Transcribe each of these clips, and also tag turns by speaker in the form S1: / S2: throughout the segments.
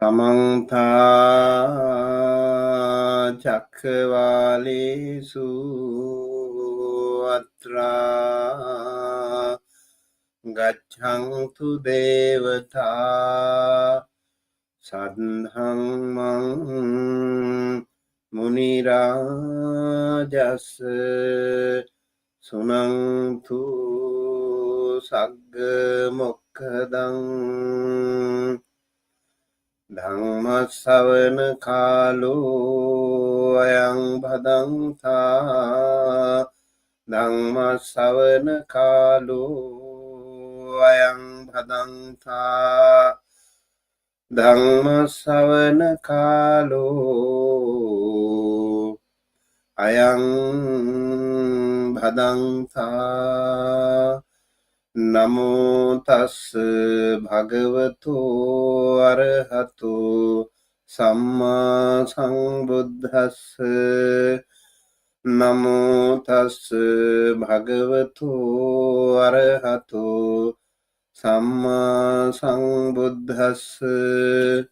S1: Samantha Chakravalesu Atra Gachantu Devata Sadhamang Munirajas Sunantu Sagga Mokkadang Dhamma savana kalo ayang bhadantha Dhamma savana kalo ayang bhadantha Dhamma savana kalo ayang bhadantha Namo tassa bhagavato arahato samma sambuddhassa Namo tassa bhagavato arahato samma sambuddhassa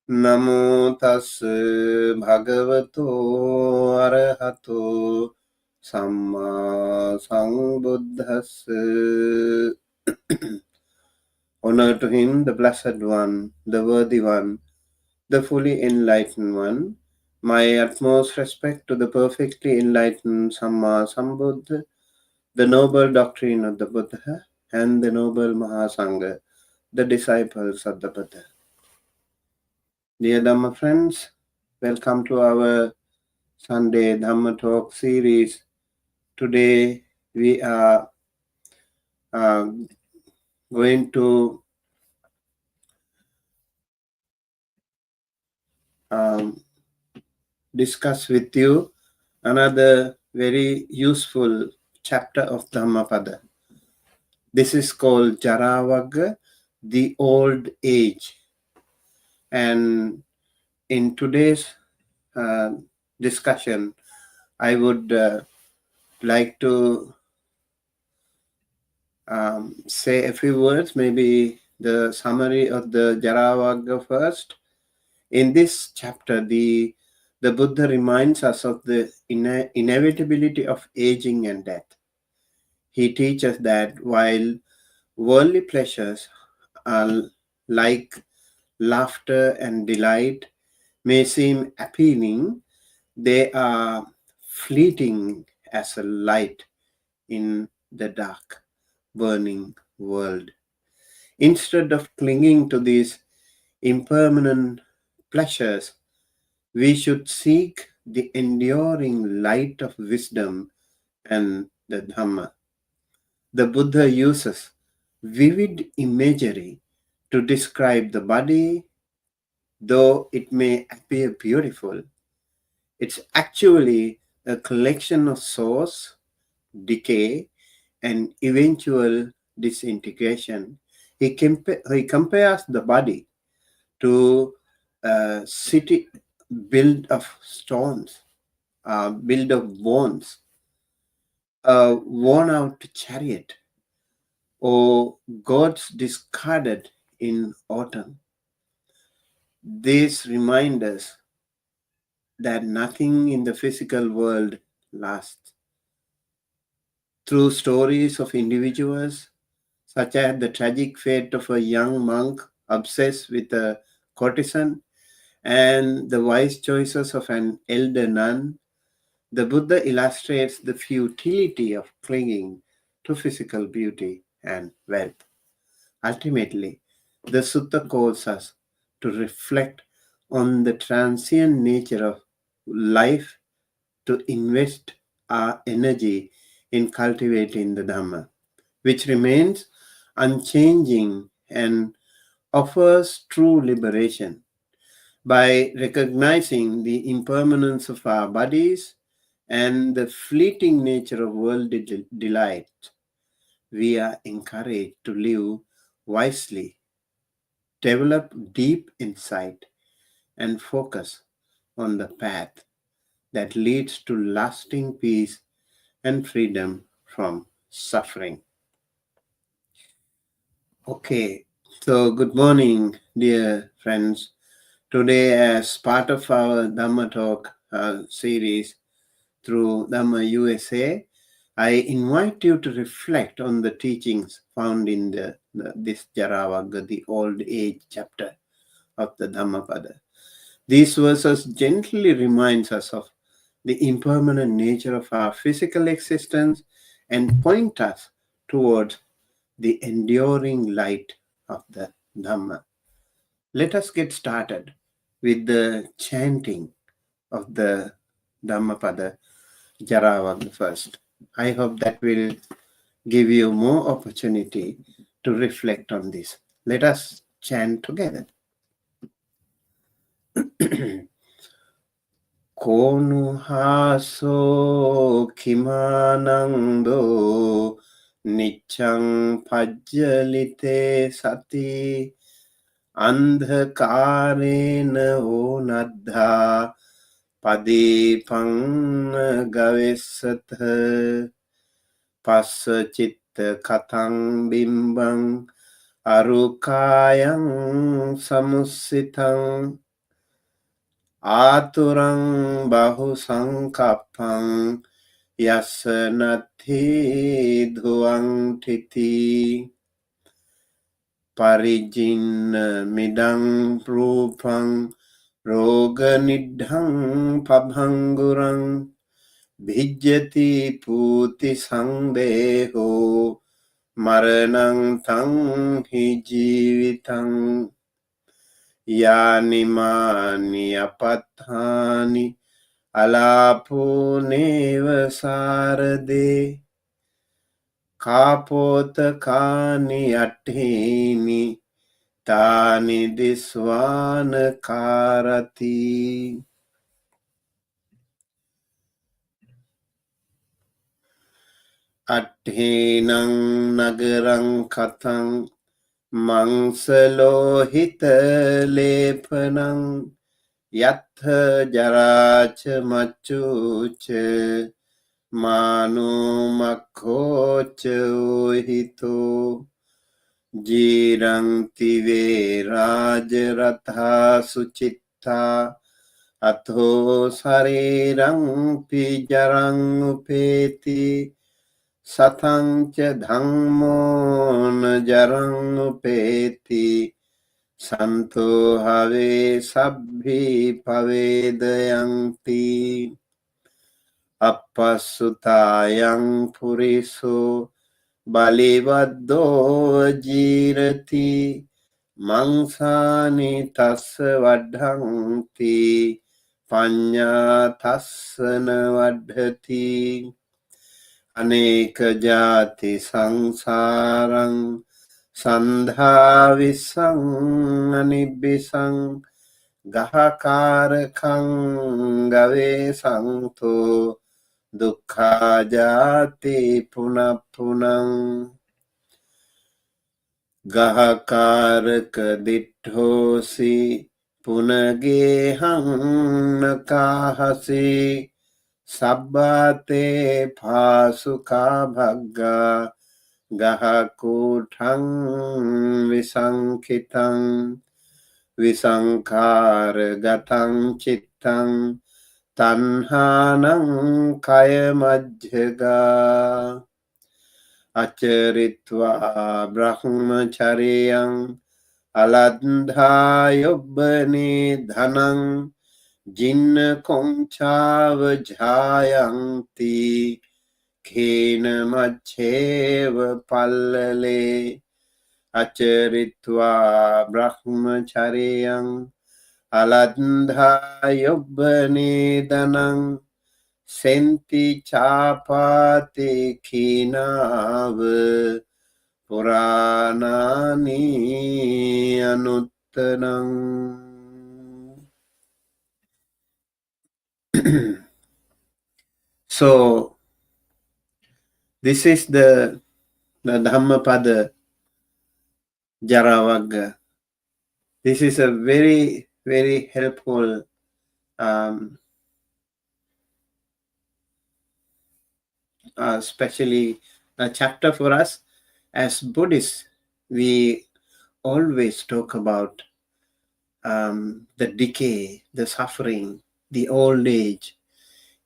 S1: Namo tassa bhagavato arahato Samma Sambuddhassa. Honor to him, the Blessed One, the Worthy One, the fully enlightened One. My utmost respect to the perfectly enlightened Samma Sambuddha, the noble doctrine of the Buddha, and the noble Mahasangha, the disciples of the Buddha. Dear Dhamma friends, welcome to our Sunday Dhamma Talk series. Today we are going to discuss with you another very useful chapter of Dhammapada. This is called Jarā Vagga, the old age. And in today's discussion, I would like to say a few words, maybe the summary of the Jarā Vagga first. In this chapter, the Buddha reminds us of the inevitability of aging and death. He teaches that while worldly pleasures are like laughter and delight may seem appealing, they are fleeting as a light in the dark, burning world. Instead of clinging to these impermanent pleasures, we should seek the enduring light of wisdom and the Dhamma. The Buddha uses vivid imagery to describe the body, though it may appear beautiful. It's actually a collection of source, decay, and eventual disintegration. He compares the body to a city built of stones, built of bones, a worn-out chariot, or gods discarded in autumn. This reminds us that nothing in the physical world lasts. Through stories of individuals, such as the tragic fate of a young monk obsessed with a courtesan, and the wise choices of an elder nun, the Buddha illustrates the futility of clinging to physical beauty and wealth. Ultimately, the sutta calls us to reflect on the transient nature of life, to invest our energy in cultivating the Dhamma, which remains unchanging and offers true liberation. By recognizing the impermanence of our bodies and the fleeting nature of worldly delight, we are encouraged to live wisely, develop deep insight, and focus on the path that leads to lasting peace and freedom from suffering. Okay, So, good morning, dear friends. Today, as part of our Dhamma Talk series through Dhamma USA, I invite you to reflect on the teachings found in this Jarā Vagga, the old age chapter of the Dhammapada. These verses gently reminds us of the impermanent nature of our physical existence and point us towards the enduring light of the Dhamma. Let us get started with the chanting of the Dhammapada Jarā Vagga first. I hope that will give you more opportunity to reflect on this. Let us chant together. Konuhaso kimanando nichang pajjalite sati andhakarena onadha padipang gavessatha passa chitta katang bimbang arukayang samussitang Aturang bahu sangkapang yasanati dhuang titi parijin midang rupang roga nidhang pabhangurang bhijjati puti sangdeho maranang tang hi jivitang Yani apathani alapo neva sarade kapota kani attini tani diswana karati. Atthinang nagarang katang Mangsalohita lepanang yatha jaracha machucha manu makhocha ohito jirang tive rajaratha suchitta atho sarirang pijarang upeti Satang ca dhammo na jarang upeti santo have sabbhi pavedayanti appasutayang puriso balivaddo jirati mangsani tassa vadhanti panya tassana vadhati Aneka jati sangsarang sandhavisang anibisang gahakarakang gave sangto dukkha jati punapunang gahakaraka ditthosi punagehang nakahasi Sabbate phasuka bhagga gahakuthang visankitang visankhara gatang chittang tanhanang kayamajjaga acharitva brahmacharyang aladhayobani dhanang Jin kongchava jhayanti khena macheva pallale acharitva brahmacharyang aladha yobbane danang senti chapati khinav puranani anuttanang So, this is the Dhammapada Jarā Vagga. This is a very, very helpful especially a chapter for us as Buddhists. We always talk about the decay, the suffering, the old age.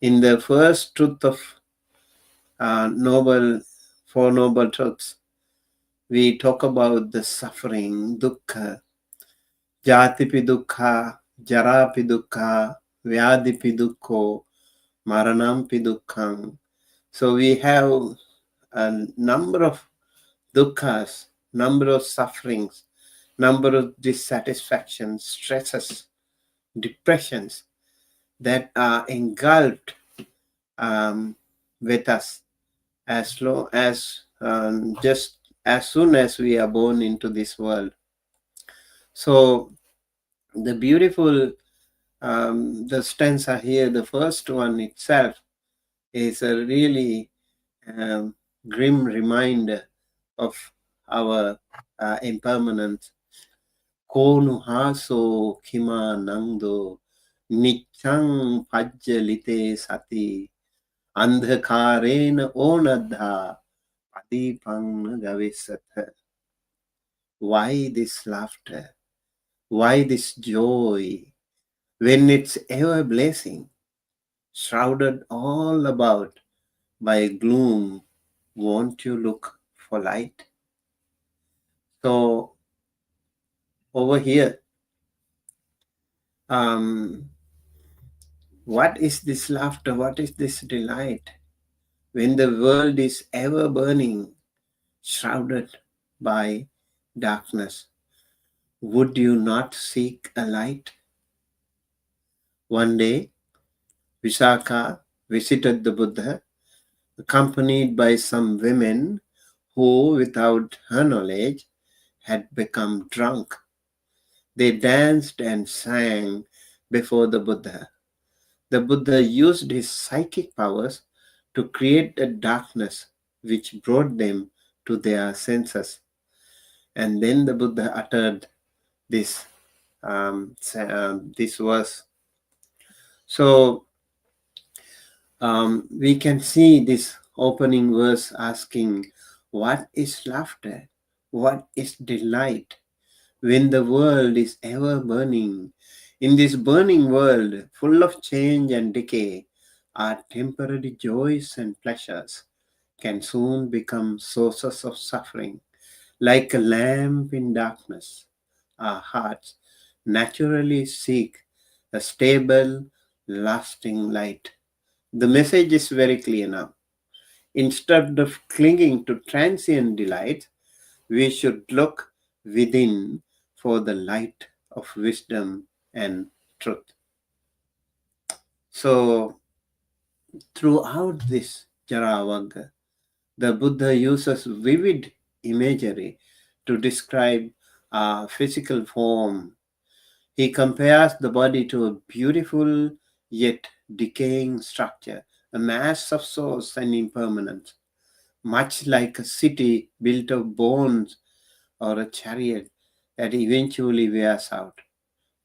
S1: In the first truth of Four Noble Truths, we talk about the suffering, dukkha, jatipi dukkha, jarapi dukkha, vyadipi dukkho, maranampi dukkham. So we have a number of dukkhas, number of sufferings, number of dissatisfactions, stresses, depressions that are engulfed with us as low as just as soon as we are born into this world. So the beautiful the stanza here, the first one itself, is a really grim reminder of our impermanence. Konu haso kima nangdo nichang pajjalite sati andhakarena onadha padipang gavisatha. Why this laughter? Why this joy when it's ever blazing, shrouded all about by gloom? Won't you look for light? So over here, what is this laughter? What is this delight? When the world is ever burning, shrouded by darkness, would you not seek a light? One day, Visakha visited the Buddha, accompanied by some women who, without her knowledge, had become drunk. They danced and sang before the Buddha. The Buddha used his psychic powers to create a darkness which brought them to their senses. And then the Buddha uttered this verse. So we can see this opening verse asking, what is laughter? What is delight when the world is ever burning? In this burning world, full of change and decay, our temporary joys and pleasures can soon become sources of suffering. Like a lamp in darkness, our hearts naturally seek a stable, lasting light. The message is very clear now. Instead of clinging to transient delight, we should look within for the light of wisdom and truth. So, throughout this Jarā Vagga, the Buddha uses vivid imagery to describe our physical form. He compares the body to a beautiful yet decaying structure, a mass of source and impermanence, much like a city built of bones or a chariot that eventually wears out.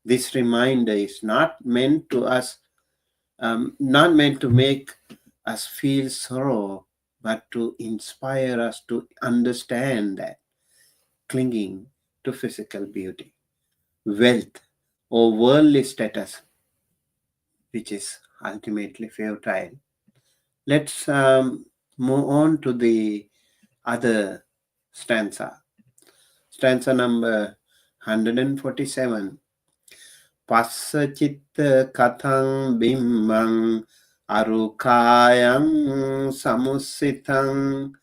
S1: This reminder is not meant to make us feel sorrow, but to inspire us to understand that clinging to physical beauty, wealth, or worldly status, which is ultimately futile. Let's move on to the other stanza. Stanza number 147. Passa chitta kathang bimbang arukayang samussitang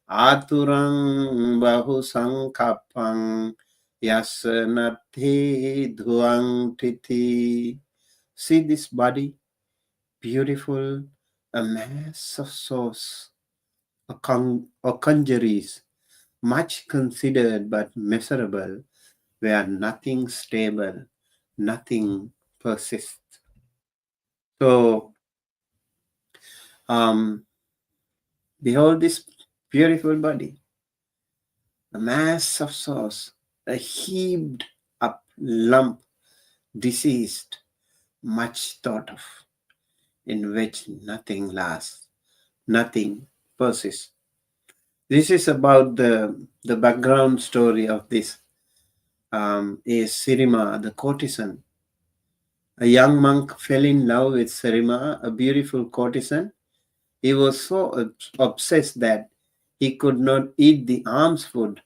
S1: aturang bahu sankapang yasanati dhuang titi. See this body, beautiful, a mass of source, a conjuries, much considered but miserable, where nothing stable, nothing persists. So, behold this beautiful body, a mass of source, a heaped up lump, diseased, much thought of, in which nothing lasts, nothing persists. This is about the background story of this is Sirima, the courtesan. A young monk fell in love with Sirima, a beautiful courtesan. He was so obsessed that he could not eat the alms food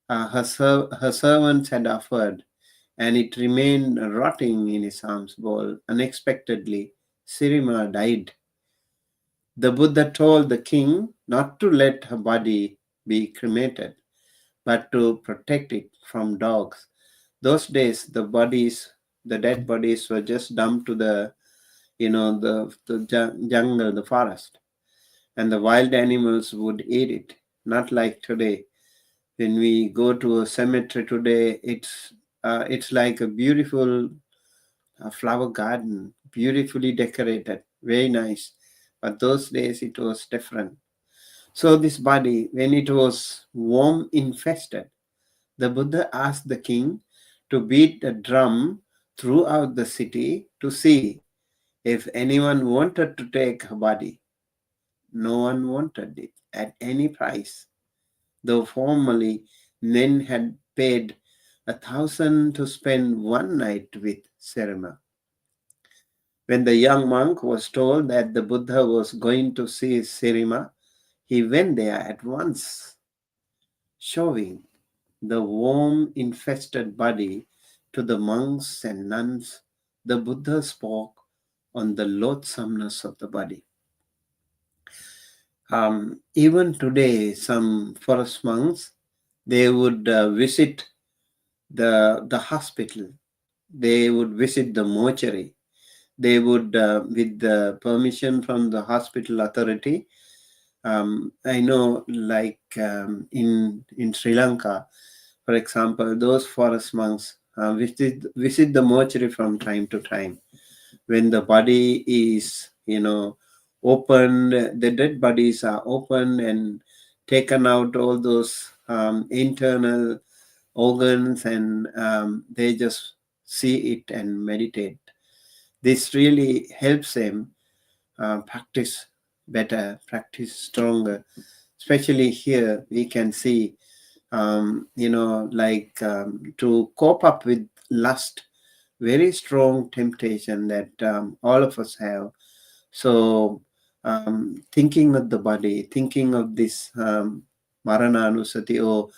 S1: her servants had offered, and it remained rotting in his alms bowl. Unexpectedly, Sirima died. The Buddha told the king not to let her body be cremated, but to protect it from dogs. Those days, the dead bodies were just dumped to the jungle, the forest, and the wild animals would eat it. Not like today. When we go to a cemetery today, it's like a beautiful flower garden, beautifully decorated, very nice. But those days it was different. So this body, when it was worm infested, the Buddha asked the king to beat a drum throughout the city to see if anyone wanted to take her body. No one wanted it at any price, though formerly men had paid 1,000 to spend one night with Sirima. When the young monk was told that the Buddha was going to see Sirima, he went there at once, showing the worm-infested body to the monks and nuns. The Buddha spoke on the loathsomeness of the body. Even today, some forest monks, they would visit the hospital. They would visit the mortuary. They would, with the permission from the hospital authority, I know, like in Sri Lanka, for example, those forest monks visit the mortuary from time to time. When the body is, opened, the dead bodies are opened and taken out all those internal organs, and they just see it and meditate. This really helps them practice better, practice stronger. Especially here, we can see, to cope up with lust, very strong temptation that all of us have. So, thinking of the body, thinking of this Marana Anusati or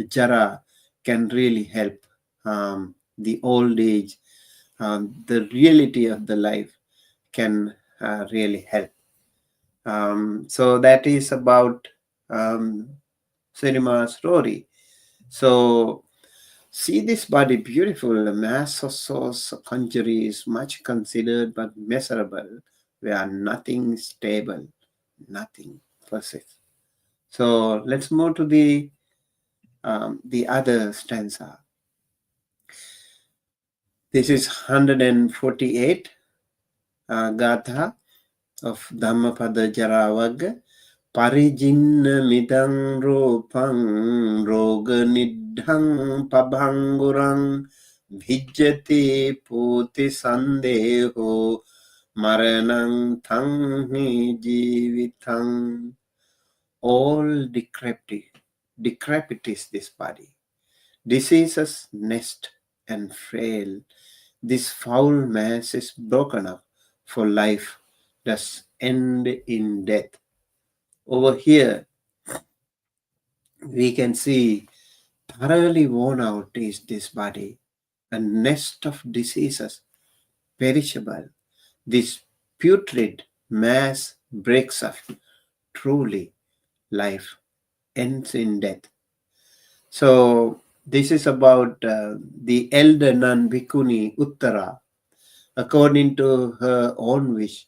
S1: Jara can really help the old age, the reality of the life can really help. So that is about Sirima's story. So see this body beautiful, a mass of source conjury is much considered but measurable, where nothing stable, nothing persists. So let's move to the other stanza. This is 148 Gatha of Dhammapada Jarā Vagga. Parijinna midang rupang roga nidhang pabhangurang bhijjati puti sandeho maranang tanghi jivitang. All decrepit is this body. Diseases nest and frail. This foul mass is broken up, for life does end in death. Over here, we can see thoroughly worn out is this body, a nest of diseases, perishable. This putrid mass breaks up. Truly, life ends in death. So, this is about the elder nun Bhikkhuni Uttara. According to her own wish,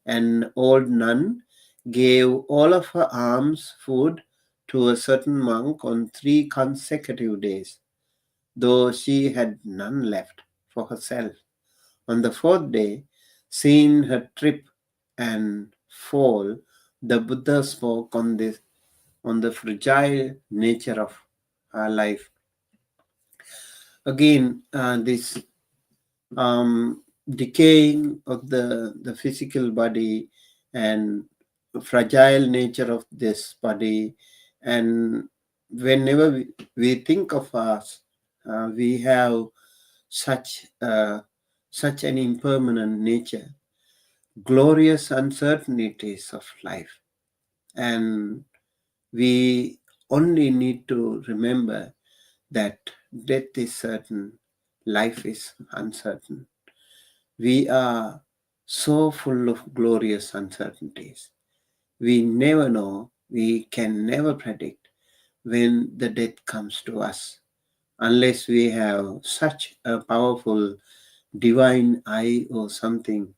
S1: an old nun gave all of her alms food to a certain monk on 3 consecutive days, though she had none left for herself. On the 4th day, seeing her trip and fall, the Buddha spoke on the fragile nature of her life. Again, this decaying of the physical body and fragile nature of this body, and whenever we think of us, we have such an impermanent nature, glorious uncertainties of life, and we only need to remember that death is certain, life is uncertain. We are so full of glorious uncertainties. We never know, we can never predict when the death comes to us, unless we have such a powerful divine eye or something.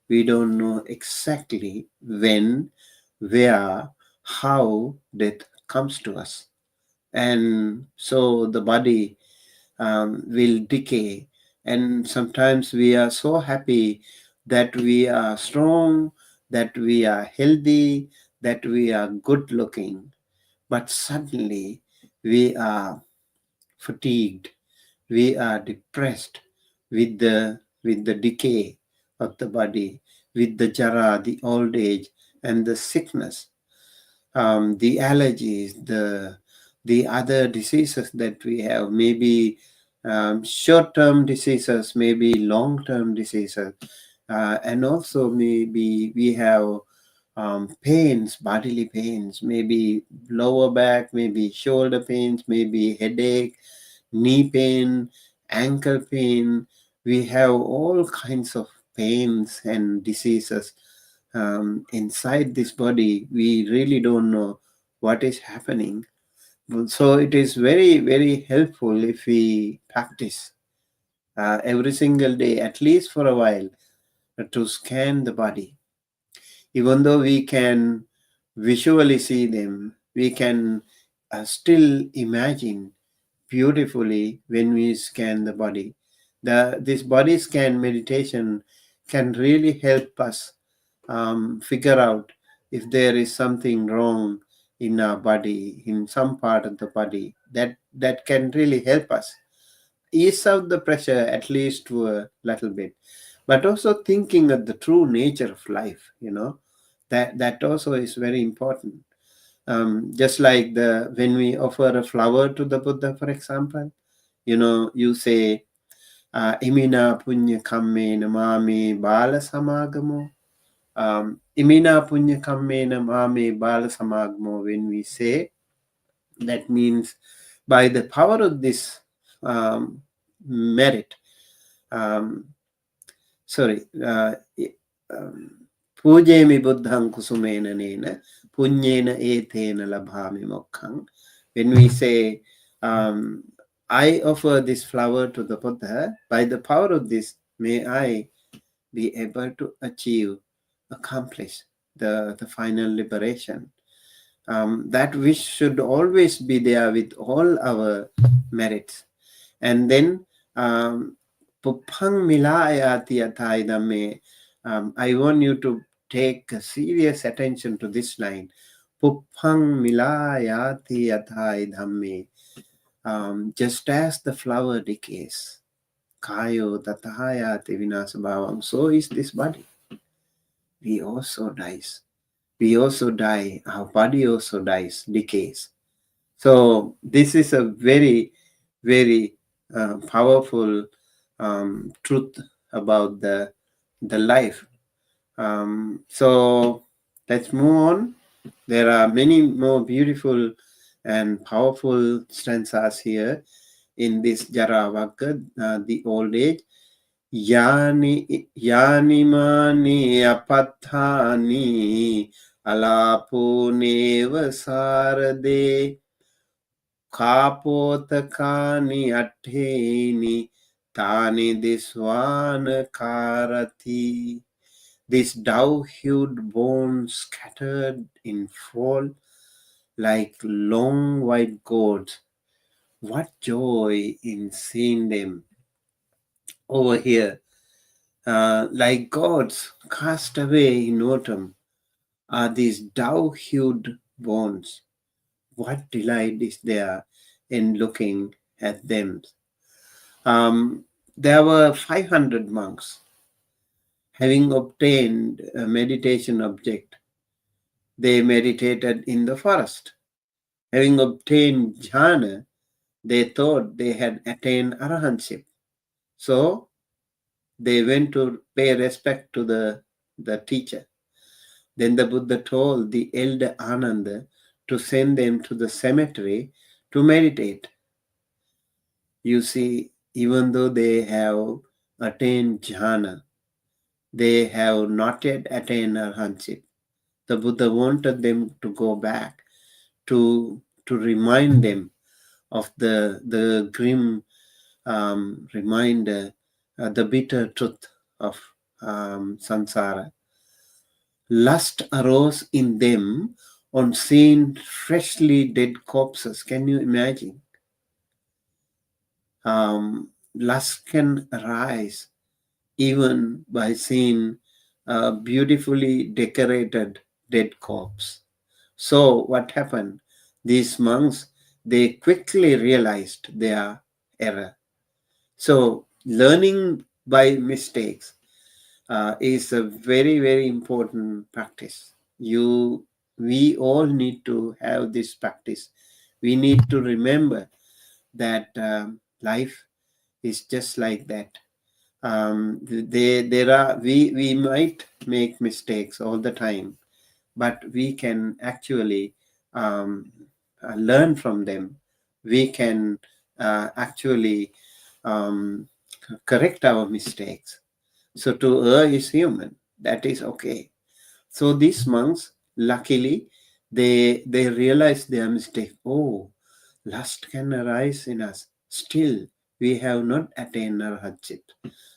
S1: We don't know exactly when, where, how death comes to us. And so the body will decay. And sometimes we are so happy that we are strong, that we are healthy, that we are good looking. But suddenly we are fatigued, we are depressed with the decay of the body, with the jara, the old age, and the sickness, the allergies, the other diseases that we have, maybe short-term diseases, maybe long-term diseases, and also maybe we have pains, bodily pains, maybe lower back, maybe shoulder pains, maybe headache, knee pain, ankle pain. We have all kinds of pains and diseases inside this body. We really don't know what is happening. So it is very, very helpful if we practice every single day, at least for a while, to scan the body. Even though we can visually see them, we can still imagine beautifully when we scan the body. This body scan meditation can really help us figure out if there is something wrong in our body, in some part of the body. That can really help us ease out the pressure, at least to a little bit. But also thinking of the true nature of life, that also is very important. Just like when we offer a flower to the Buddha, for example, you say, imina punya kamme namami bala samagamo. Imina punya kamme namami bala samagamo. When we say, that means by the power of this merit, pujemi buddhang kusumena nena punyena etena labhami mokkang. When we say, I offer this flower to the Buddha, by the power of this, may I be able to accomplish the final liberation. That wish should always be there with all our merits. And then, Puphang milayati athai dhamme. I want you to take serious attention to this line. Puphang milayati athai dhamme. Just as the flower decays, kayo tatahayati vinasabhavang, so is this body. We also dies. We also die. Our body also dies, decays. So this is a very, very powerful truth about the life. So let's move on. There are many more beautiful and powerful stanzas here in this Jarā Vagga, the old age. Yani mani apathani alapo neva sarade kapotakani atteni tani diswana karati. This dough-hued bones scattered in fall like long white gourds. What joy in seeing them over here, like gods cast away in autumn, are these dough-hued bones. What delight is there in looking at them? There were 500 monks. Having obtained a meditation object, they meditated in the forest. Having obtained jhana, They thought they had attained arahantship. So they went to pay respect to the teacher. Then the Buddha told the elder Ananda to send them to the cemetery to meditate. You see, even though they have attained jhana, they have not yet attained arahantship. The Buddha wanted them to go back to remind them of the grim reminder, the bitter truth of samsara. Lust arose in them on seeing freshly dead corpses. Can you imagine? Lust can arise even by seeing a beautifully decorated dead corpse. So what happened? These monks, they quickly realized their error. So learning by mistakes is a very, very important practice. We all need to have this practice. We need to remember that life is just like that. We might make mistakes all the time, but we can actually learn from them. We can actually correct our mistakes. So to err is human. That is okay. So these monks, luckily, they realize their mistake. Oh, lust can arise in us. Still, we have not attained arhatship.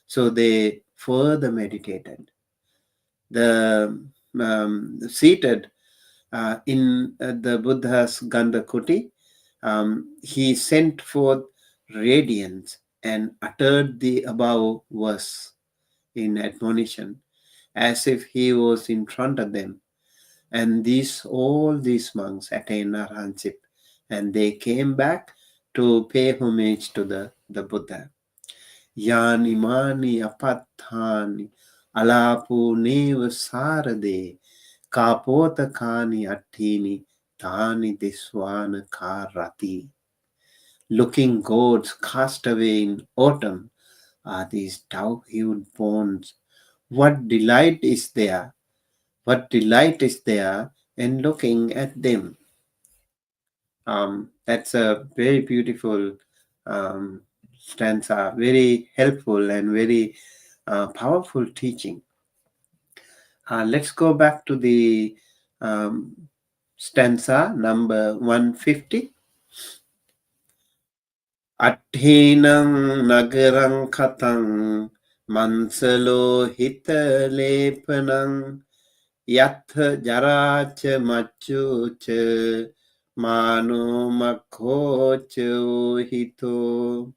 S1: So they further meditated. The seated in the Buddha's Gandhakuti, he sent forth radiance and uttered the above verse in admonition, as if he was in front of them. And all these monks attained arahantship, and they came back to pay homage to the Buddha. Yani mani apathani alapu neva sarade kapota kani attini tani diswana karati. Looking gods cast away in autumn are these dove-hued bones. What delight is there? What delight is there in looking at them? That's a very beautiful stanza, very helpful and very powerful teaching. Let's go back to the stanza number 150. Atthinang nagarang katang mansalo hita lepanang yatha jaracha machucha mano makhocha hito.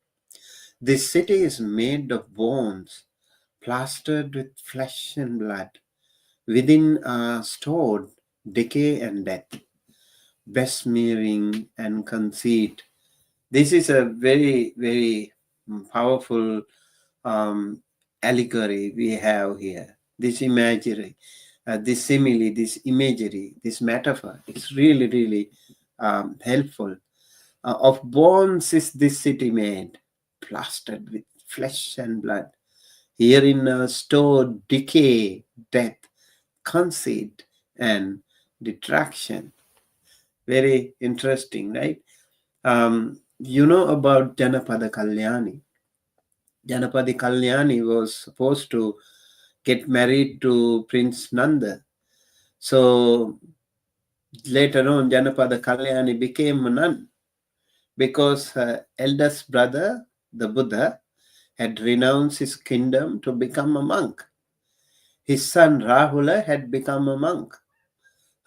S1: This city is made of bones, plastered with flesh and blood. Within are stored decay and death, besmearing and conceit. This is a very, very powerful allegory we have here. This imagery, this simile, this imagery, this metaphor, it's really, really helpful. Of bones is this city made, plastered with flesh and blood. Herein are stored decay, death, conceit, and detraction. Very interesting, right? You know about Dhammapada Kalyani. Dhammapada Kalyani was supposed to get married to Prince Nanda. So later on, Dhammapada Kalyani became a nun because her eldest brother, the Buddha, had renounced his kingdom to become a monk. His son Rahula had become a monk.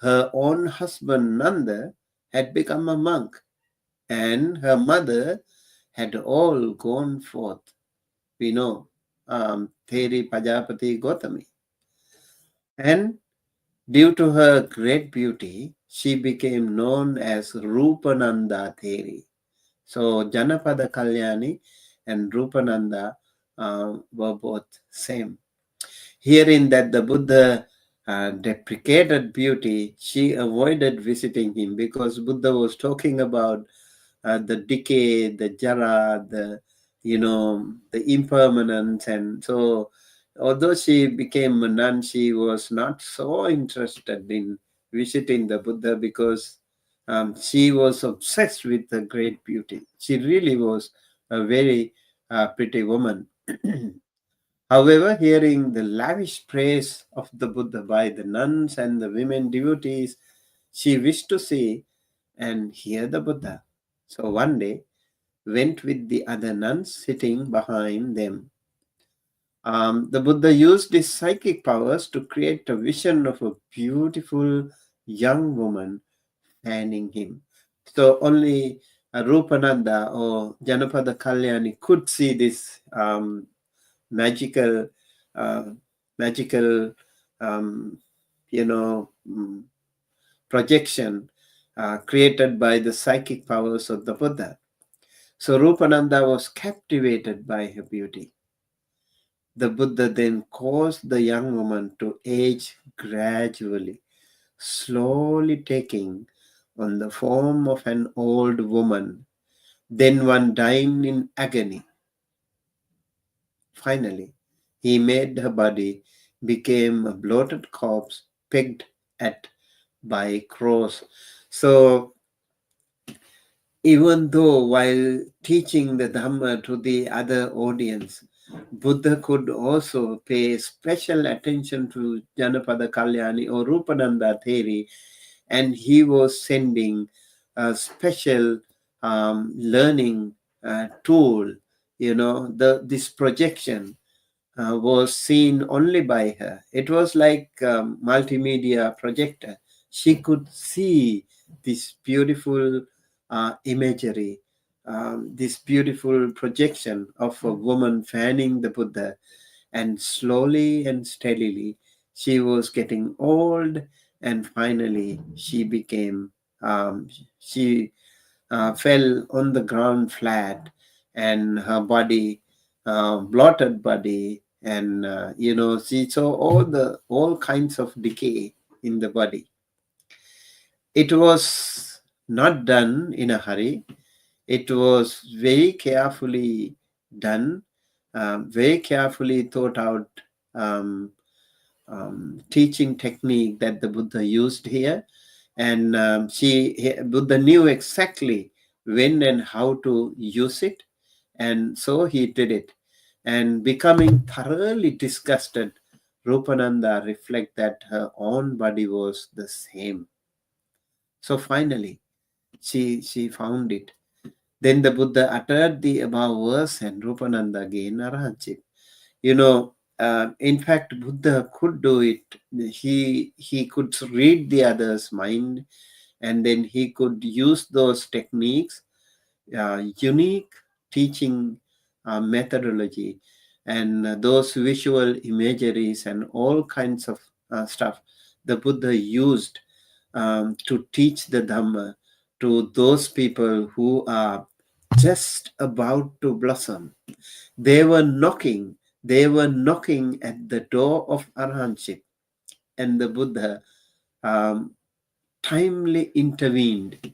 S1: Her own husband Nanda had become a monk, and her mother had all gone forth. We know Theri Pajapati Gotami. And due to her great beauty, she became known as Rupananda Theri. So Janapada Kalyani and Rupananda were both same. Hearing that the Buddha deprecated beauty, she avoided visiting him because Buddha was talking about the decay, the jara, the impermanence. And so, although she became a nun, she was not so interested in visiting the Buddha because she was obsessed with the great beauty. She really was a very pretty woman. However, hearing the lavish praise of the Buddha by the nuns and the women devotees, she wished to see and hear the Buddha. So one day, went with the other nuns sitting behind them. The Buddha used his psychic powers to create a vision of a beautiful young woman fanning him. So only Rupananda or Janapada Kalyani could see this magical, uh, magical, um, you know, mm, projection created by the psychic powers of the Buddha. So Rupananda was captivated by her beauty. The Buddha then caused the young woman to age gradually, slowly taking on the form of an old woman, then one dying in agony. Finally, he made her body became a bloated corpse pegged at by crows. So even though while teaching the Dhamma to the other audience, Buddha could also pay special attention to Janapada Kalyani or Rupananda Theri, and he was sending a special learning tool, this projection was seen only by her. It was like multimedia projector. She could see this beautiful imagery, this beautiful projection of a woman fanning the Buddha, and slowly and steadily she was getting old, and finally she fell on the ground flat, and her body, blotted body, and she saw all kinds of decay in the body. It was not done in a hurry. It was very carefully done, very carefully thought out teaching technique that the Buddha used here. And Buddha knew exactly when and how to use it. And so he did it. And becoming thoroughly disgusted, Rupananda reflect that her own body was the same. So finally, she found it. Then the Buddha uttered the above verse and Rupananda gained arahantship. In fact, Buddha could do it. He could read the other's mind, and then he could use those techniques, unique teaching methodology, and those visual imageries and all kinds of stuff the Buddha used to teach the Dhamma to those people who are just about to blossom. They were knocking at the door of arahantship, and the Buddha timely intervened,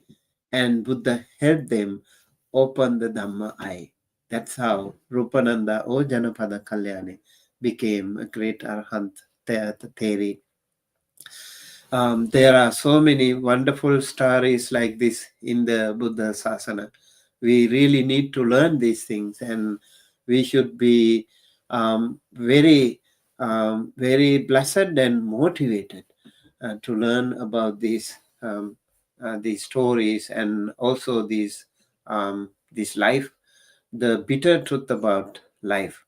S1: and Buddha helped them open the Dhamma eye. That's how Rupananda or Janapada Kalyani became a great arahant theory. There are so many wonderful stories like this in the Buddha Sasana. We really need to learn these things, and we should be very, very blessed and motivated to learn about these stories, and also this life, the bitter truth about life.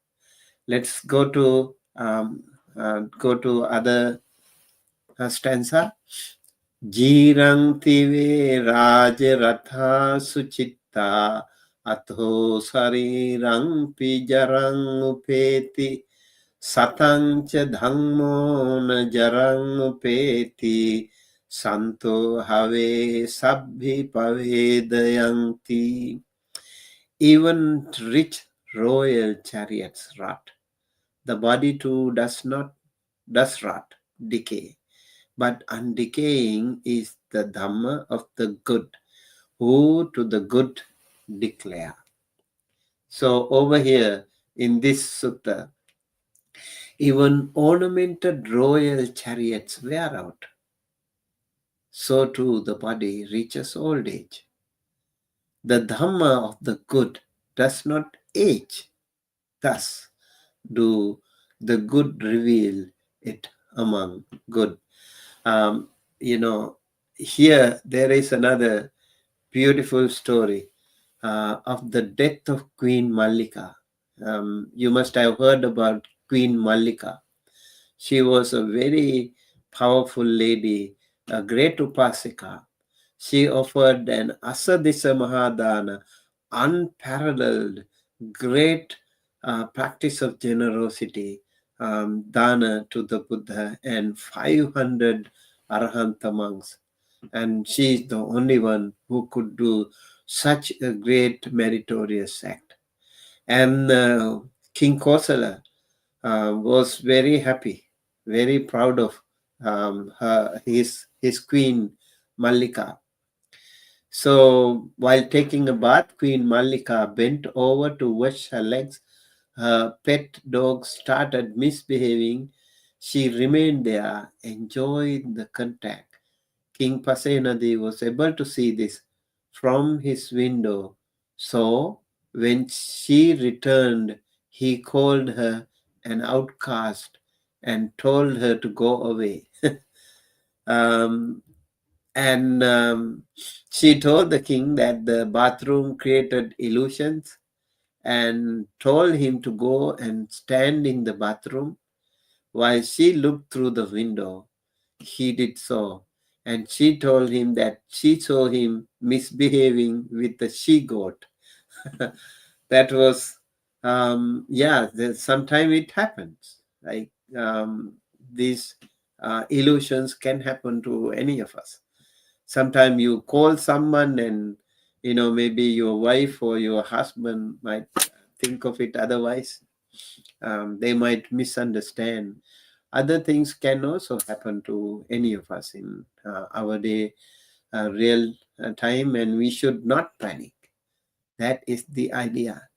S1: Let's go to other stanza. Jiranti Raja Ratha Suchitta Atho Sarirang Pijarang Upeti Satang Cha Dhammo Najarang Upeti Santo Have Sabhi Pavedayanti. Even rich royal chariots rot. The body too does rot, decay. But undecaying is the Dhamma of the good, who to the good declare. So over here in this sutta, even ornamented royal chariots wear out. So too the body reaches old age. The Dhamma of the good does not age. Thus do the good reveal it among good. Um, here there is another beautiful story of the death of Queen Mallika. You must have heard about Queen Mallika. She was a very powerful lady, a great upasika. She offered an asadisa mahadana, unparalleled, great practice of generosity, dana to the Buddha and 500 Arahanta monks. And she is the only one who could do such a great meritorious act. And King Kosala was very happy, very proud of his queen Mallika. So while taking a bath, Queen Mallika bent over to wash her legs. Her pet dog started misbehaving. She remained there, enjoying the contact. King Pasenadi was able to see this from his window. So when she returned, he called her an outcast and told her to go away. um, and she told the king that the bathroom created illusions and told him to go and stand in the bathroom while she looked through the window. He did so, and she told him that she saw him misbehaving with the she-goat. That was, sometimes it happens. Like these illusions can happen to any of us. Sometimes you call someone and, maybe your wife or your husband might think of it otherwise. They might misunderstand. Other things can also happen to any of us in our day, real time, and we should not panic. That is the idea.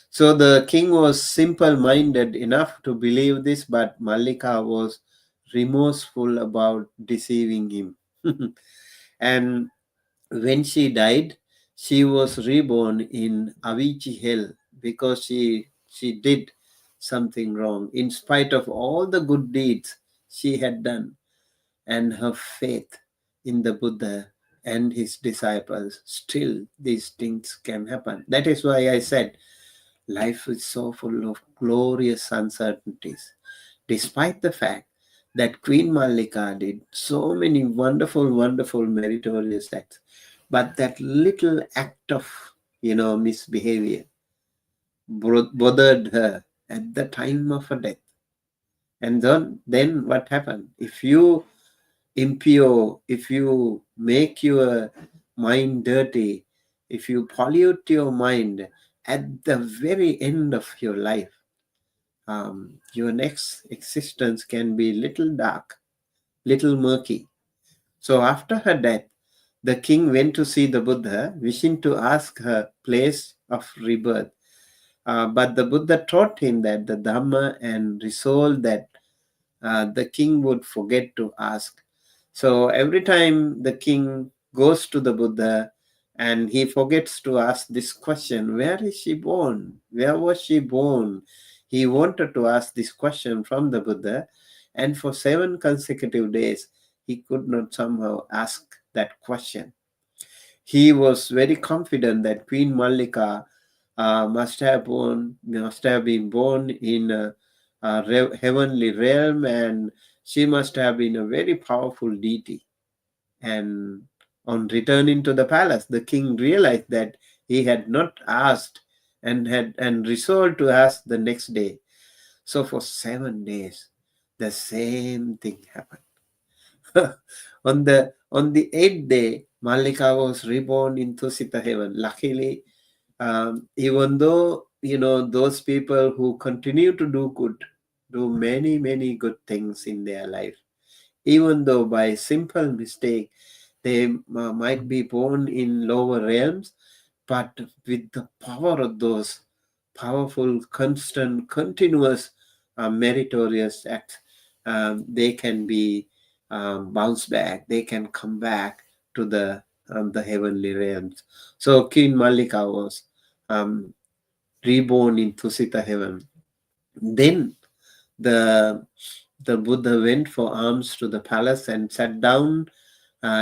S1: So the king was simple-minded enough to believe this, but Mallika was remorseful about deceiving him. And when she died, she was reborn in Avicii hell because she did something wrong. In spite of all the good deeds she had done and her faith in the Buddha and his disciples, still these things can happen. That is why I said life is so full of glorious uncertainties, despite the fact that Queen Mallika did so many wonderful, wonderful meritorious acts. But that little act of, misbehavior bothered her at the time of her death. And then what happened? If you impure, if you make your mind dirty, if you pollute your mind at the very end of your life, your next existence can be little dark, little murky. So after her death, the king went to see the Buddha, wishing to ask her place of rebirth. But the Buddha taught him that the Dhamma and resolved that the king would forget to ask. So every time the king goes to the Buddha and he forgets to ask this question, where is she born? Where was she born? He wanted to ask this question from the Buddha, and for 7 consecutive days, he could not somehow ask that question. He was very confident that Queen Mallika must have been born in a heavenly realm, and she must have been a very powerful deity. And on returning to the palace, the king realized that he had not asked and resolved to ask the next day. So for 7 days, the same thing happened. on the 8th day, Mallika was reborn in Tusita heaven. Luckily, even though those people who continue to do good, do many, many good things in their life, even though by simple mistake they might be born in lower realms, but with the power of those powerful, constant, continuous, meritorious acts, they can be bounced back. They can come back to the heavenly realms. So Queen Malika was reborn in Tusita heaven. Then the Buddha went for alms to the palace and sat down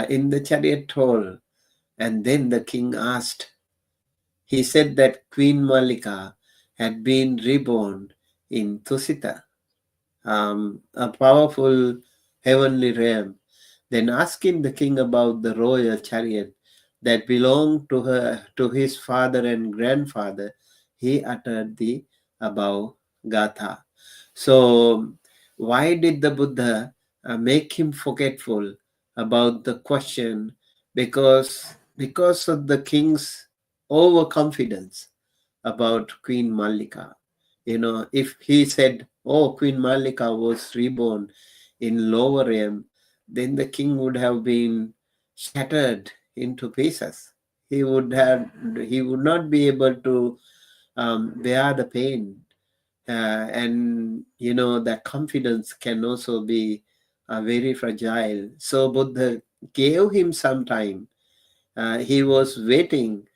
S1: in the chariot hall. And then the king asked, he said that Queen Malika had been reborn in Tusita, a powerful heavenly realm. Then asking the king about the royal chariot that belonged to his father and grandfather, he uttered the above gatha. So, why did the Buddha make him forgetful about the question? Because of the king's overconfidence about Queen Malika. If he said, "Oh, Queen Malika was reborn in lower realm," then the king would have been shattered into pieces. He would not be able to bear the pain, and that confidence can also be very fragile. So Buddha gave him some time. He was waiting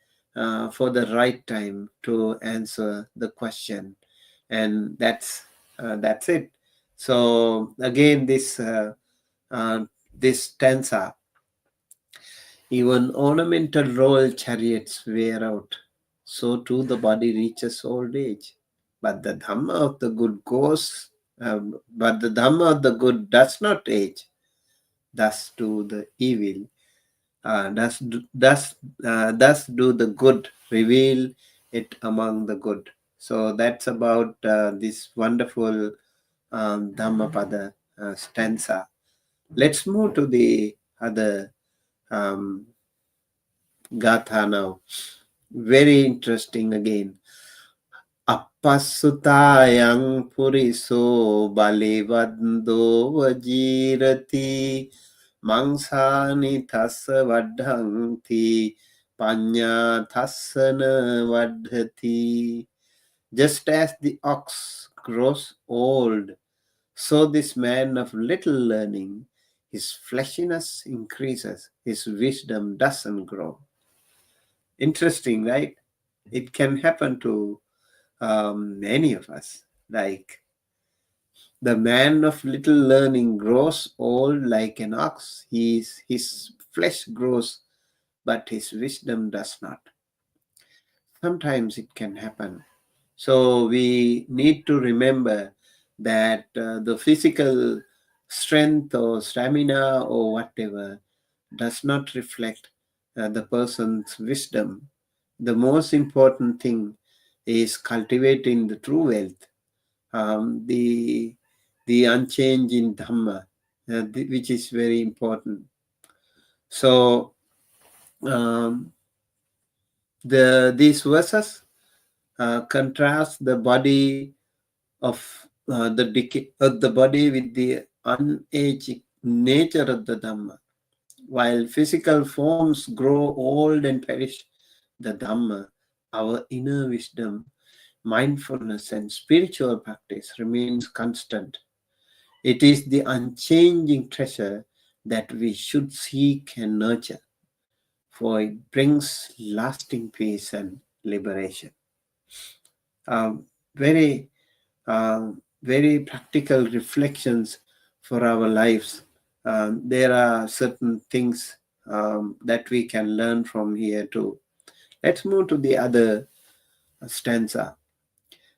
S1: for the right time to answer the question, and that's it. So again, this stanza: even ornamental royal chariots wear out, so too the body reaches old age. But the Dhamma of the good but the Dhamma of the good does not age. Thus do the evil. Thus do the good reveal it among the good. So that's about this wonderful Dhammapada stanza. Let's move to the other gatha now. Very interesting again. Appasutayang puriso balivaddo vajirati mangsani thassa vadhanti panya thassana vadhati. Just as the ox grows old, so this man of little learning, his fleshiness increases, his wisdom doesn't grow. Interesting, right? It can happen to many of us. Like, the man of little learning grows old like an ox. His flesh grows, but his wisdom does not. Sometimes it can happen. So we need to remember that the physical strength or stamina or whatever does not reflect the person's wisdom. The most important thing is cultivating the true wealth, the unchanging Dhamma, which is very important. So these verses contrast the body of the body with the unaging nature of the Dhamma. While physical forms grow old and perish, the Dhamma, our inner wisdom, mindfulness, and spiritual practice remains constant. It is the unchanging treasure that we should seek and nurture, for it brings lasting peace and liberation. Very, very practical reflections for our lives. There are certain things that we can learn from here too. Let's move to the other stanza.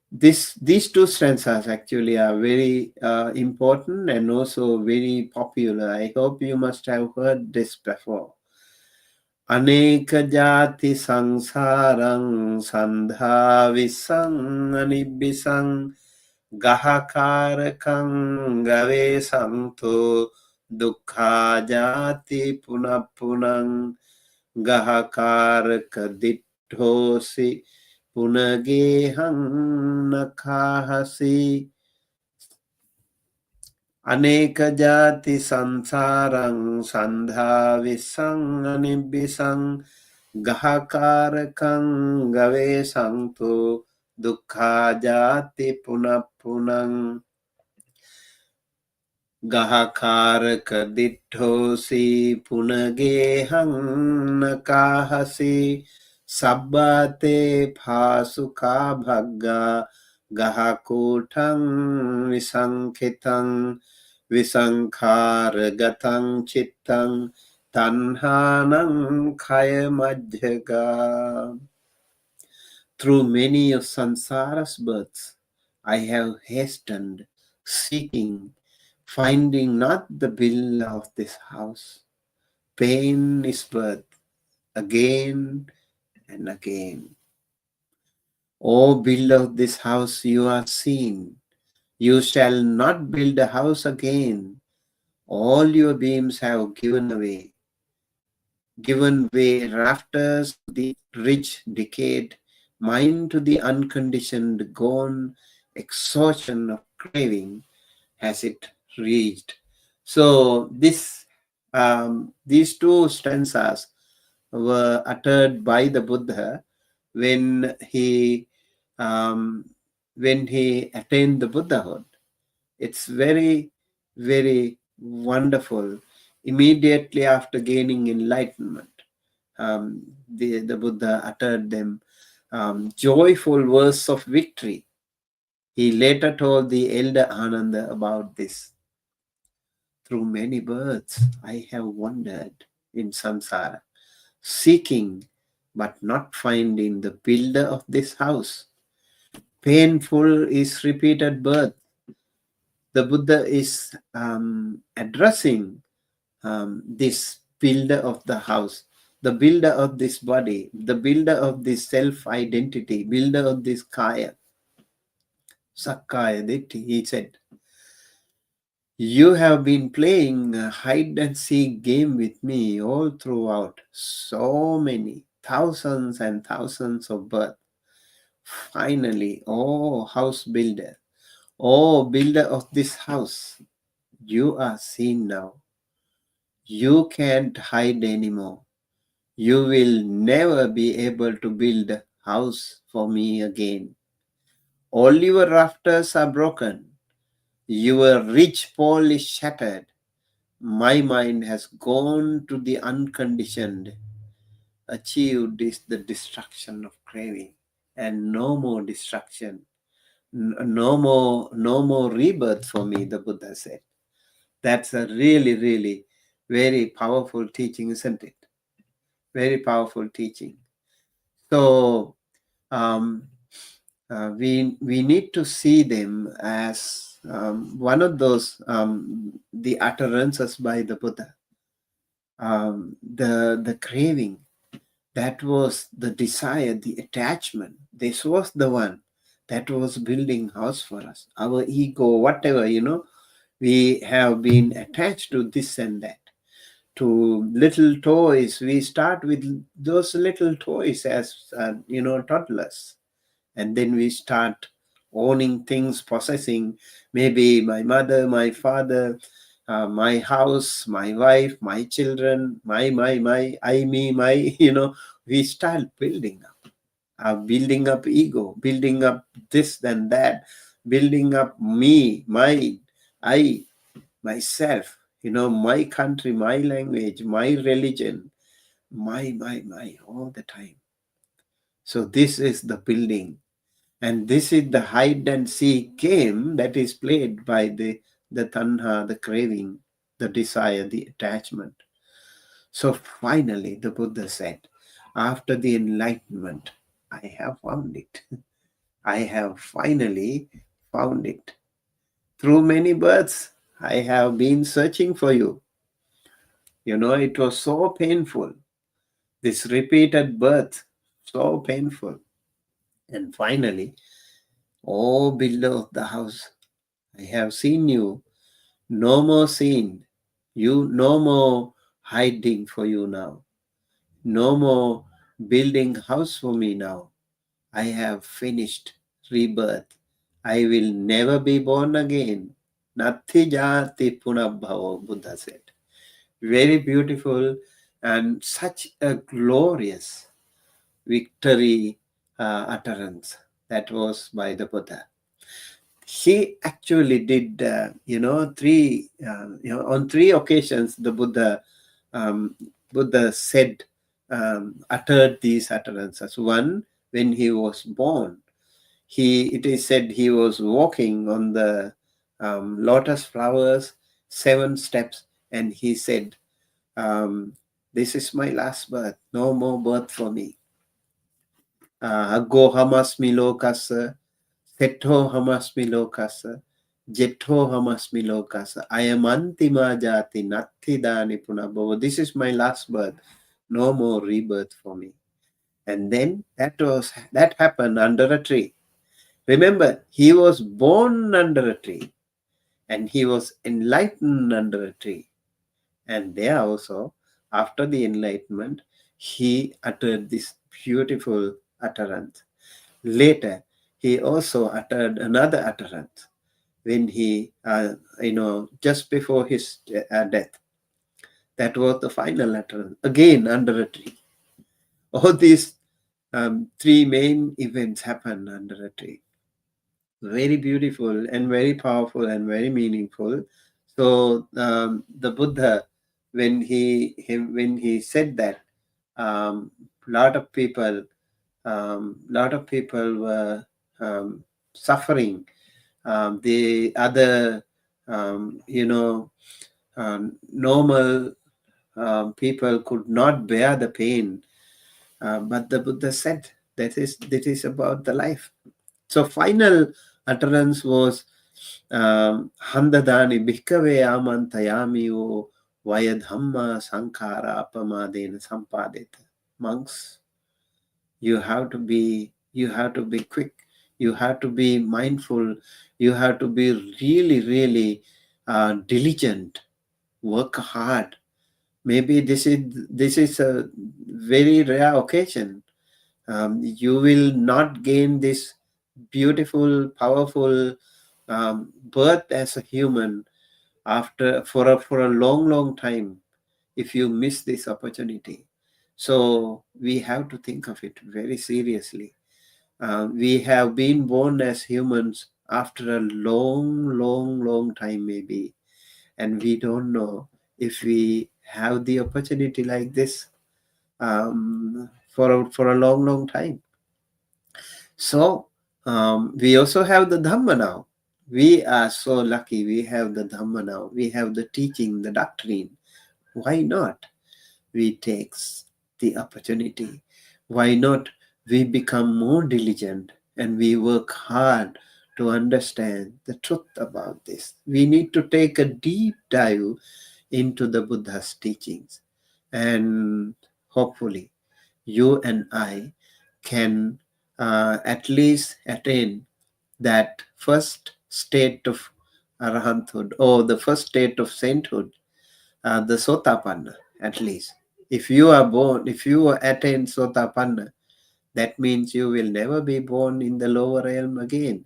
S1: These two stanzas actually are very important and also very popular. I hope you must have heard this before. Aneka jati sangsarang sandha visang anibisang gahakarakang gave santo dukkha jati punapunang gahakaraka ditthosi punagehang nakahasi. Aneka jati sansarang sandha visang anibisang Gahakarakang gave santo dukkha jati punang Gahakaraka ditthosi punagehang nakahasi sabbate phasukha bhagga gahakotang visankhitang visankharagatang chittang tanhanang khayamajjaga. Through many of sansara's births, I have hastened, seeking, finding not the builder of this house. Pain is birth, again and again. O builder of this house, you are seen. You shall not build a house again. All your beams have given way rafters to the rich decayed, mine to the unconditioned gone, exhaustion of craving has it reached. So these two stanzas were uttered by the Buddha when he attained the Buddhahood. It's very, very wonderful. Immediately after gaining enlightenment, the Buddha uttered them joyful words of victory. He later told the elder Ananda about this. Through many births, I have wandered in samsara, seeking but not finding the builder of this house. Painful is repeated birth. The Buddha is addressing this builder of the house, the builder of this body, the builder of this self-identity, builder of this kaya, sakkaya ditti. He said, you have been playing a hide and seek game with me all throughout so many thousands and thousands of births. Finally, oh house builder, oh builder of this house, you are seen now. You can't hide anymore. You will never be able to build a house for me again. All your rafters are broken. Your rich pole is shattered. My mind has gone to the unconditioned. Achieved is the destruction of craving, and no more destruction, no more rebirth for me, the Buddha said. That's a really, really very powerful teaching, isn't it? Very powerful teaching. So we need to see them as one of those the utterances by the Buddha. The craving, that was the desire, the attachment. This was the one that was building house for us. Our ego, whatever, we have been attached to this and that. To little toys, we start with those little toys as toddlers, and then we start owning things, possessing maybe my mother, my father, my house, my wife, my children, my I, me, my we start building up ego, building up this and that, building up me, my I, myself, my country, my language, my religion, my all the time. So this is the building, and this is the hide and seek game that is played by the tanha, the craving, the desire, the attachment. So finally the Buddha said, after the enlightenment, I have found it. I have finally found it. Through many births, I have been searching for you. It was so painful. This repeated birth, so painful. And finally, oh builder of the house, I have seen you. No more seen. You, no more hiding for you now. No more building house for me now. I have finished rebirth. I will never be born again. Natti jati punabhava, Buddha said. Very beautiful and such a glorious victory utterance that was by the Buddha. He actually did, on 3 occasions the Buddha said, uttered these utterances. One, when he was born, it is said he was walking on the lotus flowers, 7 steps, and he said, this is my last birth, no more birth for me. Aggo hamasmi lokasa, setho hamasmi lokasa, jetho hamasmi lokasa, I am antima jati nathidani punabhava. This is my last birth, no more rebirth for me. And then that happened under a tree. Remember, he was born under a tree and he was enlightened under a tree. And there also, after the enlightenment, he uttered this beautiful utterance. Later, he also uttered another utterance when he, just before his death. That was the final utterance, again under a tree. All these 3 main events happened under a tree. Very beautiful and very powerful and very meaningful. So the Buddha, when he said that, lot of people were suffering. The other, normal people could not bear the pain. But the Buddha said that is about the life. So final utterance was Handadani bhikkhave amantayami o vaya dhamma sankhara apamadena sampadeta. Monks, you have to be quick, you have to be mindful, you have to be really, really diligent, work hard. Maybe this is a very rare occasion. You will not gain this beautiful, powerful birth as a human for a long time if you miss this opportunity. So we have to think of it very seriously. We have been born as humans after a long time maybe, and we don't know if we have the opportunity like this for a long time. So we also have the Dhamma now. We are so lucky we have the Dhamma now. We have the teaching, the doctrine. Why not we take the opportunity? Why not we become more diligent and we work hard to understand the truth about this? We need to take a deep dive into the Buddha's teachings, and hopefully you and I can at least attain that first state of arahanthood, or the first state of sainthood, the sotapanna. At least if you attain sotapanna, that means you will never be born in the lower realm again.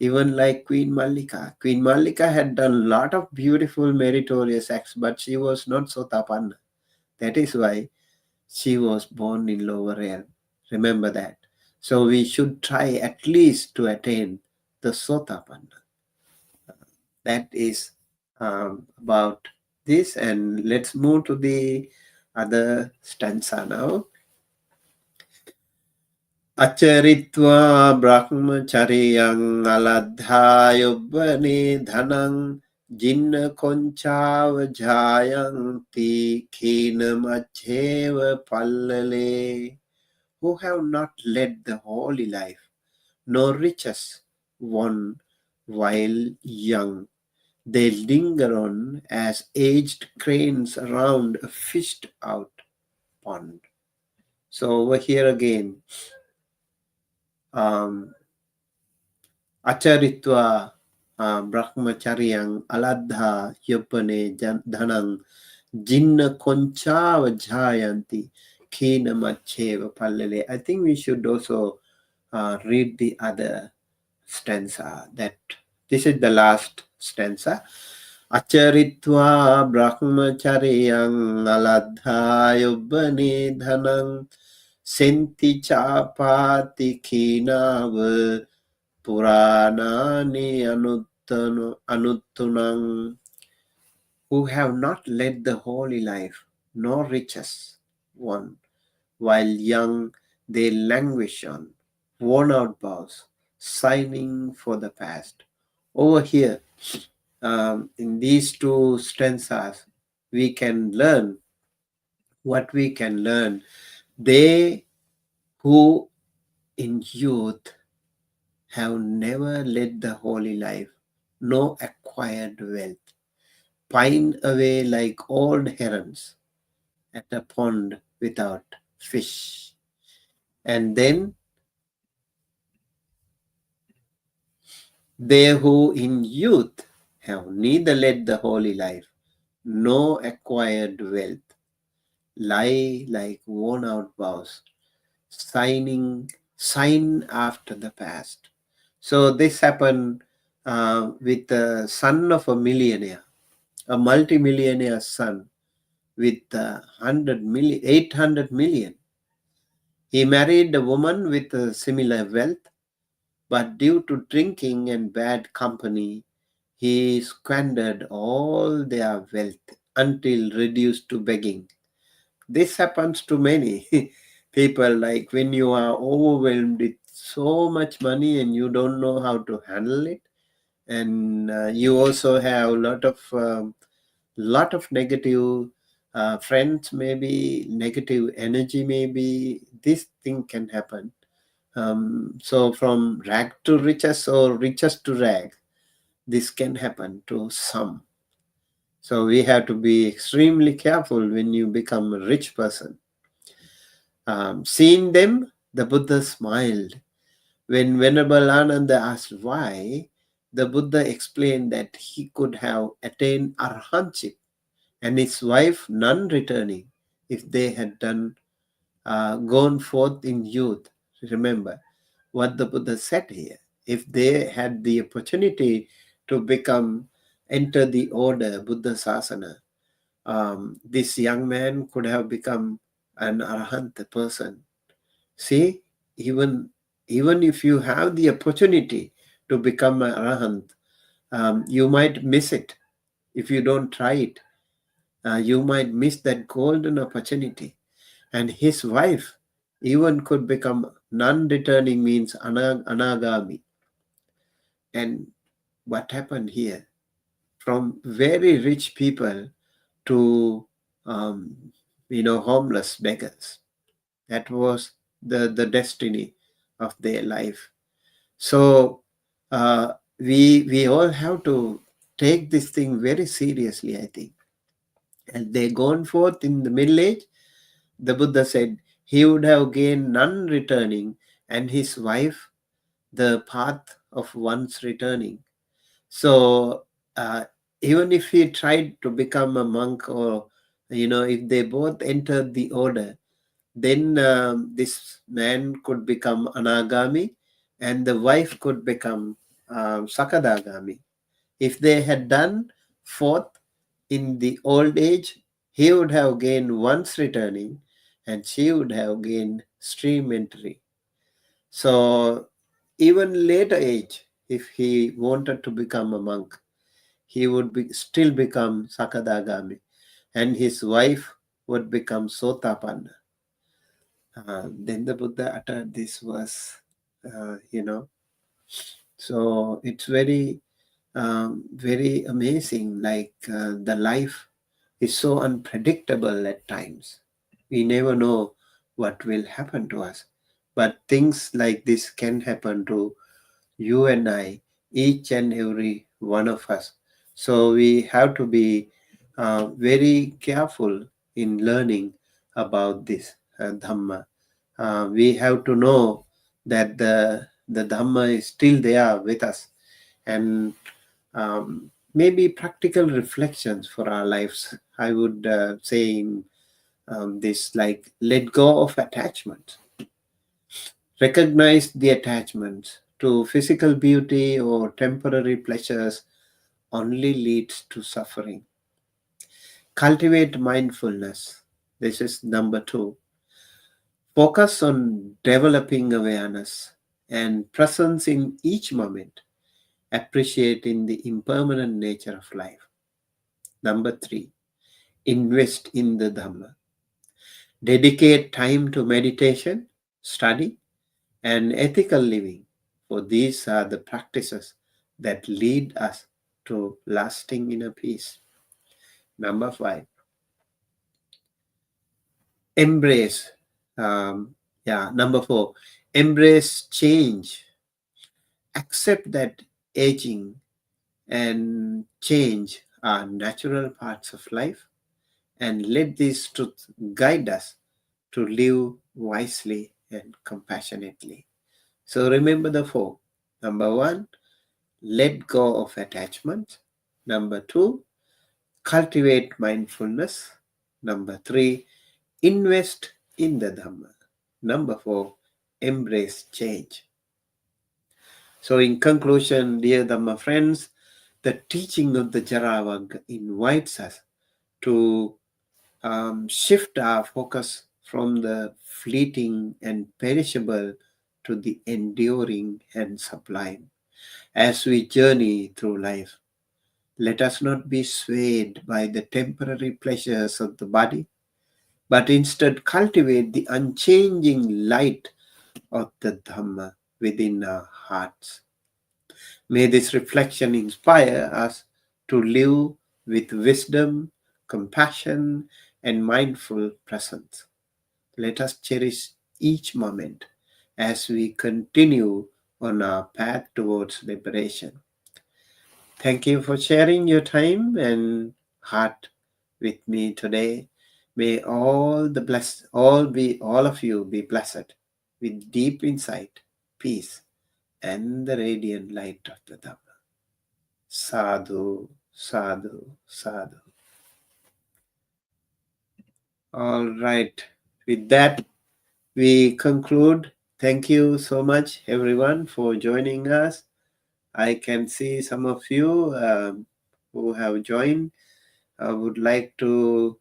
S1: Even like Queen Mallika had done a lot of beautiful meritorious acts, but she was not sotapanna. That is why she was born in lower realm. Remember that. So we should try at least to attain the sotapanna. That is about this, and let's move to the other stanza now. Acharitva brahmacharyang aladha yubbane dhanang jinna konchava jayanti khina macheva pallale. Who have not led the holy life, nor riches won while young, they linger on as aged cranes around a fished out pond. So over here again, acharitva brahmacharyang aladha yupane dhanang jinna konchava jayanti khina macheva pallale. I think we should also read the other stanza. This is the last stanza. Acharitva brahmacharyang aladha yubbane dhanang Senti chapati kinawa Puranani Anuttunang, who have not led the holy life, nor riches won. While young, they languish on, worn out vows, signing for the past. Over here, in these two stanzas, we can learn what we can learn. They who in youth have never led the holy life, no acquired wealth, pine away like old herons at a pond without fish. And then they who in youth have neither led the holy life, nor acquired wealth, lie like worn out vows, sign after the past. So this happened with the son of a millionaire, a multimillionaire son with 800 million. He married a woman with a similar wealth, but due to drinking and bad company, he squandered all their wealth until reduced to begging. This happens to many people, like when you are overwhelmed with so much money and you don't know how to handle it, and you also have a lot of negative friends, maybe negative energy, maybe this thing can happen. So from rag to riches or riches to rag, this can happen to some. So we have to be extremely careful when you become a rich person. Seeing them, the Buddha smiled. When Venerable Ananda asked why, the Buddha explained that he could have attained arahantship and his wife none returning if they had gone forth in youth. Remember what the Buddha said here. If they had the opportunity to enter the order, Buddha Sasana, this young man could have become an arahant person. See, even if you have the opportunity to become an arahant, you might miss it if you don't try it. You might miss that golden opportunity. And his wife even could become non-returning, means anagami. And what happened here? From very rich people to homeless beggars. That was the destiny of their life. So we all have to take this thing very seriously, I think. And they gone forth in the middle age. The Buddha said he would have gained none returning, and his wife the path of once returning. So even if he tried to become a monk, or if they both entered the order, then this man could become anagami and the wife could become sakadagami. If they had done fourth in the old age, he would have gained once returning and she would have gained stream entry. So even later age, if he wanted to become a monk, he would still become sakadagami and his wife would become sotapanna. Then the Buddha uttered this verse, So it's very amazing. Like the life is so unpredictable at times. We never know what will happen to us. But things like this can happen to you and I, each and every one of us. So we have to be very careful in learning about this Dhamma. We have to know that the Dhamma is still there with us, and maybe practical reflections for our lives. I would say in this, like, let go of attachment. Recognize the attachments to physical beauty or temporary pleasures only leads to suffering. Cultivate mindfulness. This is number 2. Focus on developing awareness and presence in each moment, appreciating the impermanent nature of life. Number 3, invest in the Dhamma. Dedicate time to meditation, study, and ethical living, for these are the practices that lead us to lasting inner peace. Number 5, embrace. Number 4, embrace change. Accept that aging and change are natural parts of life, and let these truths guide us to live wisely and compassionately. So remember the 4. Number 1, let go of attachment. Number 2, cultivate mindfulness. Number 3, invest in the Dhamma. Number 4, embrace change. So in conclusion, dear Dhamma friends, the teaching of the Jarā Vagga invites us to shift our focus from the fleeting and perishable to the enduring and sublime. As we journey through life, let us not be swayed by the temporary pleasures of the body, but instead cultivate the unchanging light of the Dhamma within our hearts. May this reflection inspire us to live with wisdom, compassion, and mindful presence. Let us cherish each moment as we continue on our path towards liberation. Thank you for sharing your time and heart with me today. May all of you be blessed with deep insight, peace, and the radiant light of the Dhamma. Sadhu, sadhu, sadhu. All right. With that, we conclude. Thank you so much, everyone, for joining us. I can see some of you who have joined. I would like to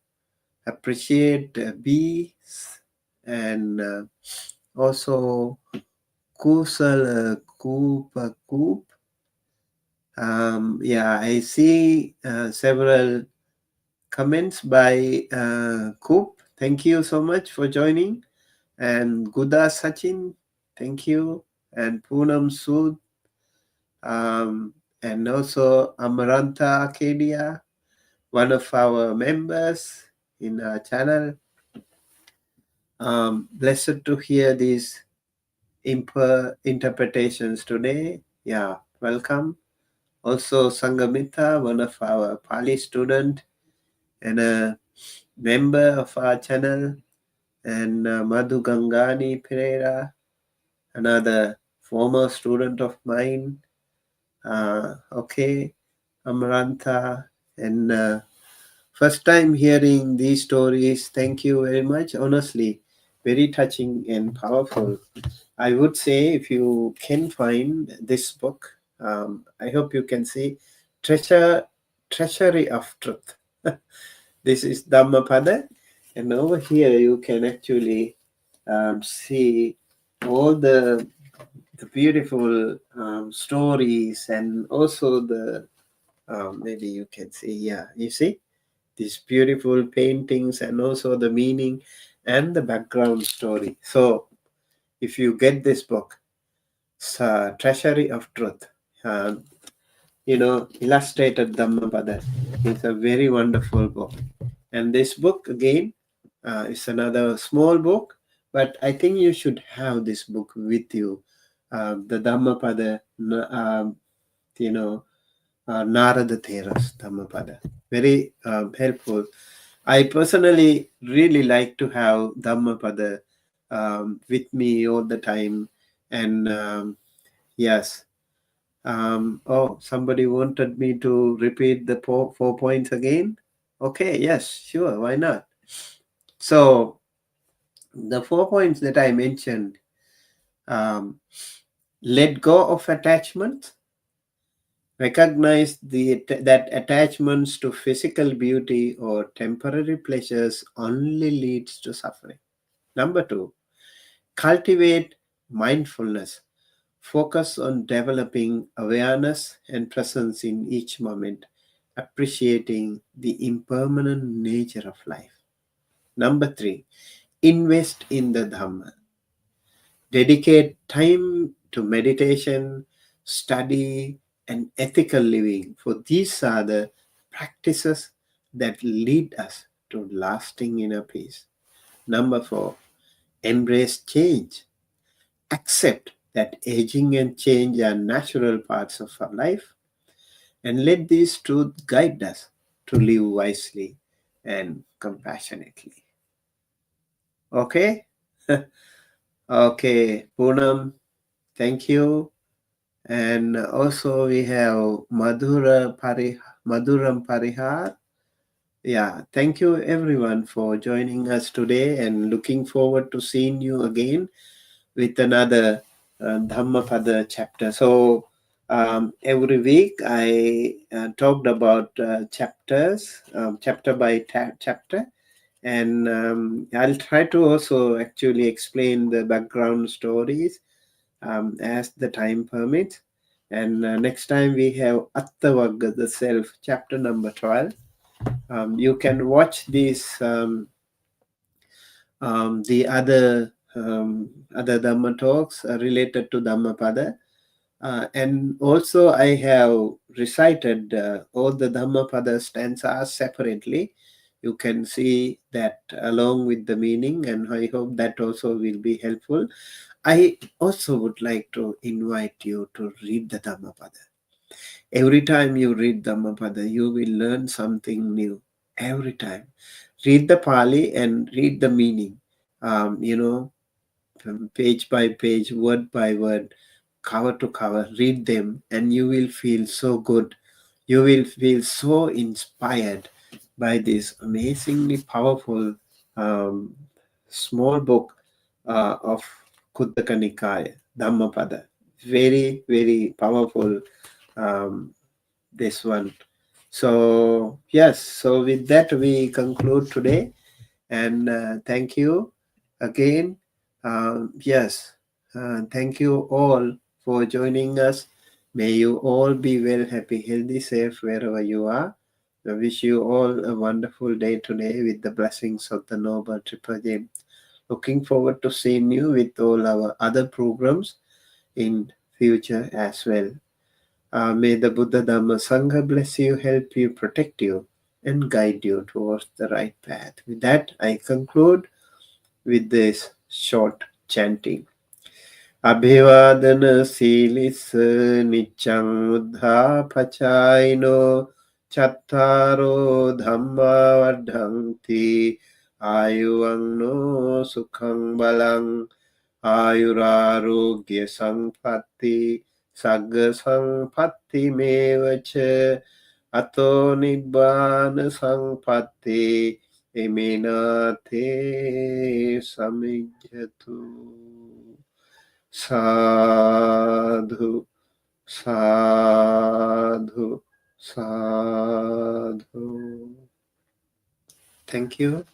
S1: appreciate B and also Kusal Koop. I see several comments by Koop. Thank you so much for joining. And Guda Sachin, thank you. And Poonam Sood, and also Amaranta Arcadia, one of our members in our channel. Blessed to hear these interpretations today. Yeah, welcome. Also Sangamita, one of our Pali student and a member of our channel, and Madhu Gangani Pereira, another former student of mine. Okay, Amaranta, and first time hearing these stories. Thank you very much. Honestly, very touching and powerful. I would say if you can find this book, I hope you can see Treasury of Truth. This is Dhammapada, and over here you can actually see all the beautiful stories, and also the maybe you can see, you see these beautiful paintings, and also the meaning and the background story. So if you get this book, Treasury of Truth, illustrated Dhammapada, is a very wonderful book. And this book again is another small book, but I think you should have this book with you. The Dhammapada, Narada Thera's Dhammapada. Very helpful. I personally really like to have Dhammapada with me all the time. And yes. Somebody wanted me to repeat the 4 points again. Okay, yes, sure, why not? So the 4 points that I mentioned, let go of attachment, recognize that attachments to physical beauty or temporary pleasures only leads to suffering. Number 2, Cultivate mindfulness. Focus on developing awareness and presence in each moment, appreciating the impermanent nature of life. Number 3, invest in the Dhamma. Dedicate time to meditation, study, and ethical living, for these are the practices that lead us to lasting inner peace. Number 4, embrace change. Accept that aging and change are natural parts of our life, and let these truths guide us to live wisely and compassionately. Okay? Okay, Poonam, thank you. And also we have Madhuram Parihar. Yeah, thank you everyone for joining us today, and looking forward to seeing you again with another Dhammapada chapter. So every week I talked about chapters, chapter by chapter, and I'll try to also actually explain the background stories as the time permits. And next time we have Atta Vagga, the self, chapter number 12. You can watch these the other Dhamma talks related to Dhammapada. And also I have recited all the Dhammapada stanzas separately. You can see that along with the meaning, and I hope that also will be helpful. I also would like to invite you to read the Dhammapada. Every time you read Dhammapada, you will learn something new. Every time. Read the Pali and read the meaning. From page by page, word by word, cover to cover, read them, and you will feel so good. You will feel so inspired by this amazingly powerful small book of Khuddaka Nikaya, Dhammapada. Very, very powerful, this one. So, yes, so with that we conclude today. And thank you again. Yes, thank you all for joining us. May you all be well, happy, healthy, safe wherever you are. I wish you all a wonderful day today with the blessings of the Noble Triple Gem. Looking forward to seeing you with all our other programs in future as well. May the Buddha Dhamma Sangha bless you, help you, protect you, and guide you towards the right path. With that, I conclude with this short chanting. Abhivadana silis nichang uddha pachaino chattaro dhamma vadhanti ayuvangno sukhang balang ayurarogya sampatti sagga sampatti mevacha ato nibbana sampatti eminate samijjatu. Sadhu, sadhu, sadhu. Thank you.